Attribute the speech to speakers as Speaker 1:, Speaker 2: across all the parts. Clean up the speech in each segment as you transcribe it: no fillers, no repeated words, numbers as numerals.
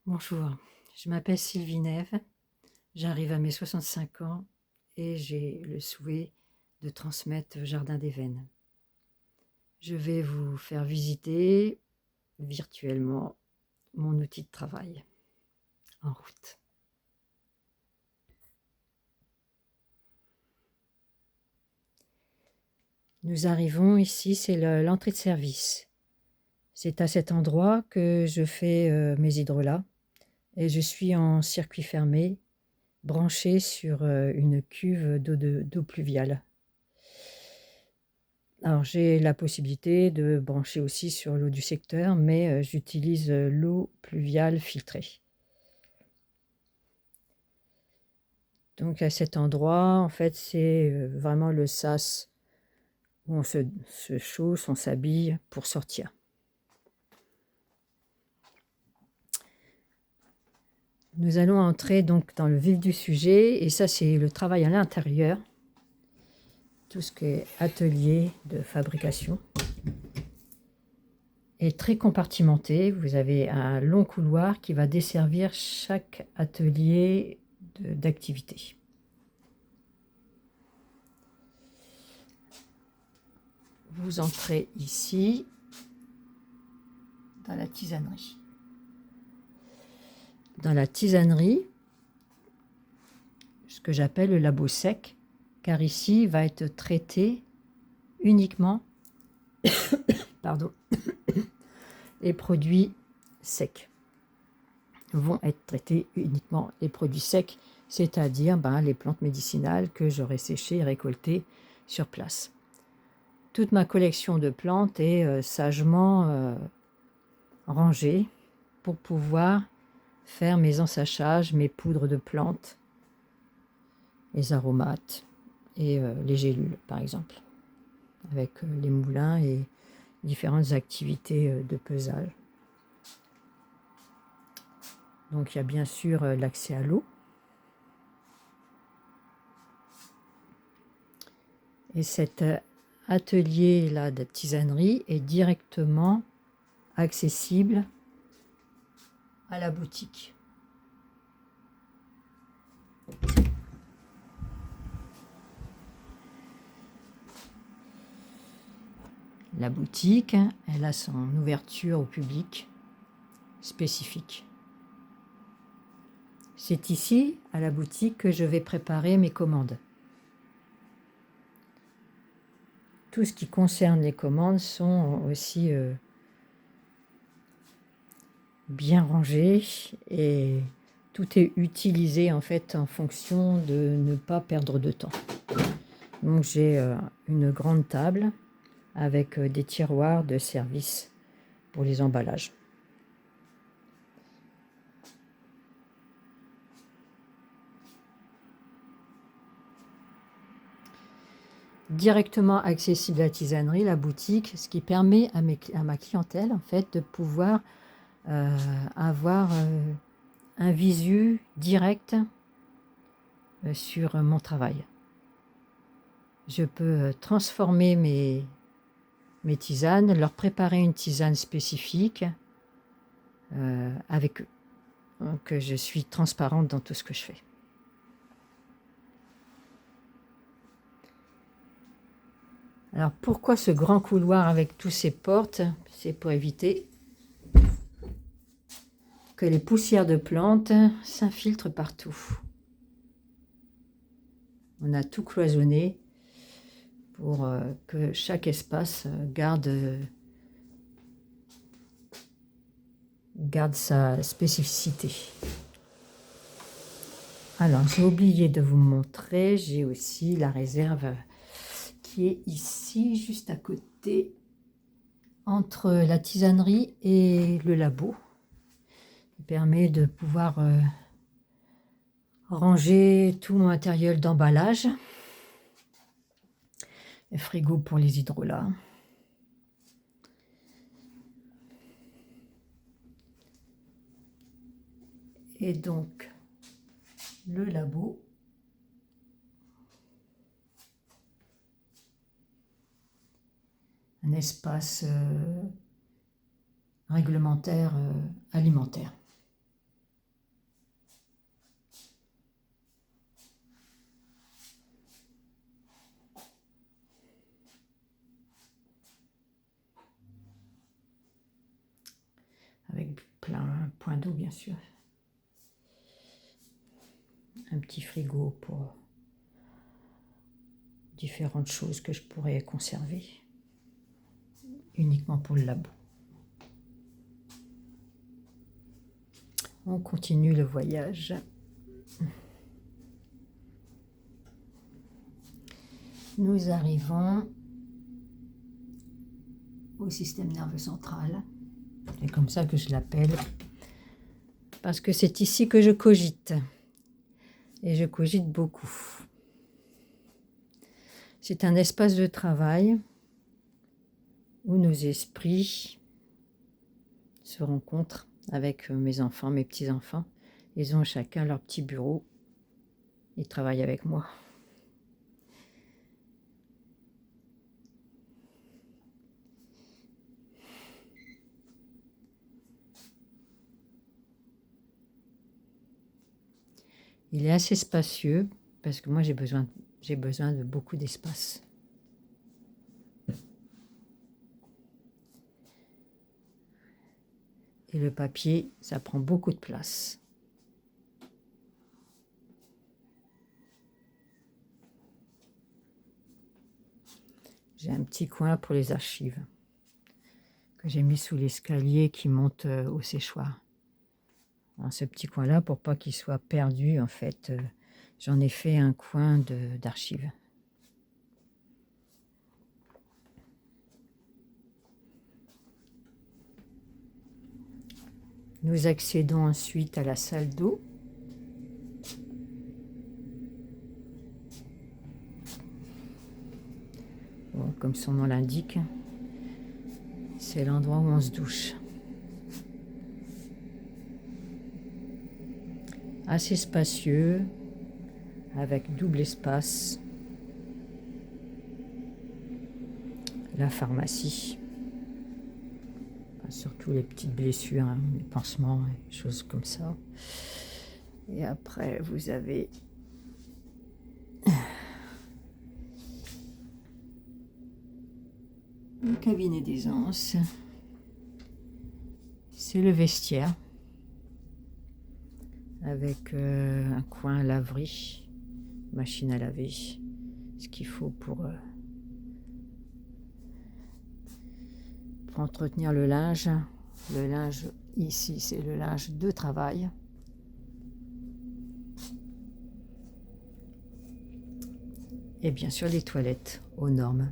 Speaker 1: Bonjour, je m'appelle Sylvie Neve, j'arrive à mes 65 ans et j'ai le souhait de transmettre Jardin des Veines. Je vais vous faire visiter virtuellement mon outil de travail. En route. Nous arrivons ici, c'est l'entrée de service. C'est à cet endroit que je fais mes hydrolats et je suis en circuit fermé, branché sur une cuve d'eau pluviale. Alors j'ai la possibilité de brancher aussi sur l'eau du secteur, mais j'utilise l'eau pluviale filtrée. Donc à cet endroit, en fait, c'est vraiment le sas où on se chausse, on s'habille pour sortir. Nous allons entrer donc dans le vif du sujet, et ça c'est le travail à l'intérieur, tout ce qui est atelier de fabrication. Est très compartimenté. Vous avez un long couloir qui va desservir chaque atelier d'activité. Vous entrez ici dans la tisanerie. Dans la tisanerie, ce que j'appelle le labo sec, car ici va être traité uniquement les produits secs. Vont être traités uniquement les produits secs, c'est-à-dire les plantes médicinales que j'aurai séchées et récoltées sur place. Toute ma collection de plantes est sagement rangée pour pouvoir faire mes ensachages, mes poudres de plantes, les aromates et les gélules par exemple, avec les moulins et différentes activités de pesage. Donc il y a bien sûr l'accès à l'eau. Et cet atelier-là de tisanerie est directement accessible à la boutique. La boutique, elle a son ouverture au public spécifique. C'est ici, à la boutique, que je vais préparer mes commandes. Tout ce qui concerne les commandes sont aussi bien rangé et tout est utilisé en fait en fonction de ne pas perdre de temps. Donc j'ai une grande table avec des tiroirs de service pour les emballages. Directement accessible à la tisanerie, la boutique, ce qui permet à ma clientèle en fait de pouvoir avoir un visu direct sur mon travail. Je peux transformer mes tisanes, leur préparer une tisane spécifique avec eux. Donc je suis transparente dans tout ce que je fais. Alors pourquoi ce grand couloir avec tous ces portes? C'est pour éviter que les poussières de plantes s'infiltrent partout. On a tout cloisonné pour que chaque espace garde sa spécificité. Alors, j'ai oublié de vous montrer, j'ai aussi la réserve qui est ici, juste à côté, entre la tisanerie et le labo. Ça permet de pouvoir ranger tout mon matériel d'emballage. Le frigo pour les hydrolats. Et donc, le labo. Un espace réglementaire alimentaire. plein point d'eau, bien sûr. Un petit frigo pour différentes choses que je pourrais conserver, uniquement pour le labo. On continue le voyage. Nous arrivons au système nerveux central. C'est comme ça que je l'appelle, parce que c'est ici que je cogite. Et je cogite beaucoup. C'est un espace de travail où nos esprits se rencontrent avec mes enfants, mes petits-enfants. Ils ont chacun leur petit bureau. Ils travaillent avec moi. Il est assez spacieux parce que moi j'ai besoin de beaucoup d'espace. Et le papier, ça prend beaucoup de place. J'ai un petit coin pour les archives que j'ai mis sous l'escalier qui monte au séchoir. Dans ce petit coin-là, pour pas qu'il soit perdu, en fait, j'en ai fait un coin d'archives. Nous accédons ensuite à la salle d'eau. Bon, comme son nom l'indique, c'est l'endroit où on se douche. Assez spacieux, avec double espace. La pharmacie. Enfin, surtout les petites blessures, hein, les pansements, des choses comme ça. Et après, vous avez le cabinet d'aisance. C'est le vestiaire. Avec un coin laverie, machine à laver, ce qu'il faut pour entretenir le linge. Le linge ici, c'est le linge de travail. Et bien sûr les toilettes aux normes.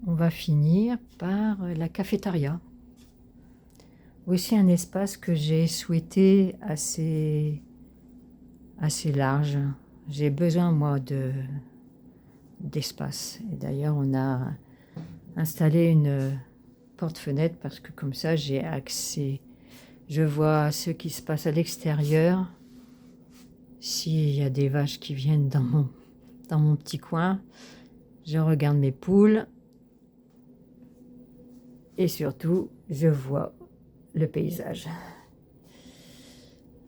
Speaker 1: On va finir par la cafétéria. Aussi un espace que j'ai souhaité assez large. J'ai besoin, moi, d'espace. Et d'ailleurs, on a installé une porte-fenêtre parce que comme ça, j'ai accès. Je vois ce qui se passe à l'extérieur. S'il y a des vaches qui viennent dans mon petit coin, je regarde mes poules. Et surtout, je vois le paysage.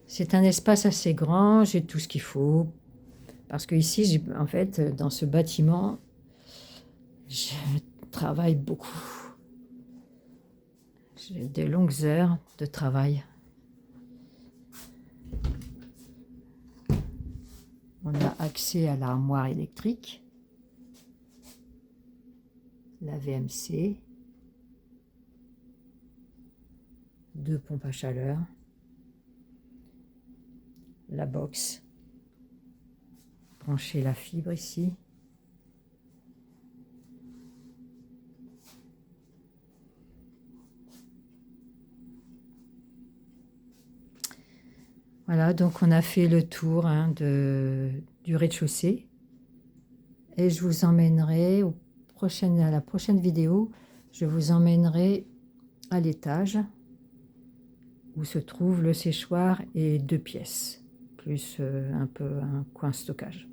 Speaker 1: C'est un espace assez grand, j'ai tout ce qu'il faut. Parce que ici, en fait, dans ce bâtiment, je travaille beaucoup. J'ai de longues heures de travail. On a accès à l'armoire électrique, la VMC, 2 pompes à chaleur, la box, brancher la fibre ici. Voilà, donc on a fait le tour du rez-de-chaussée. Et je vous emmènerai à la prochaine vidéo, je vous emmènerai à l'étage où se trouve le séchoir et 2 pièces, plus un peu un coin stockage.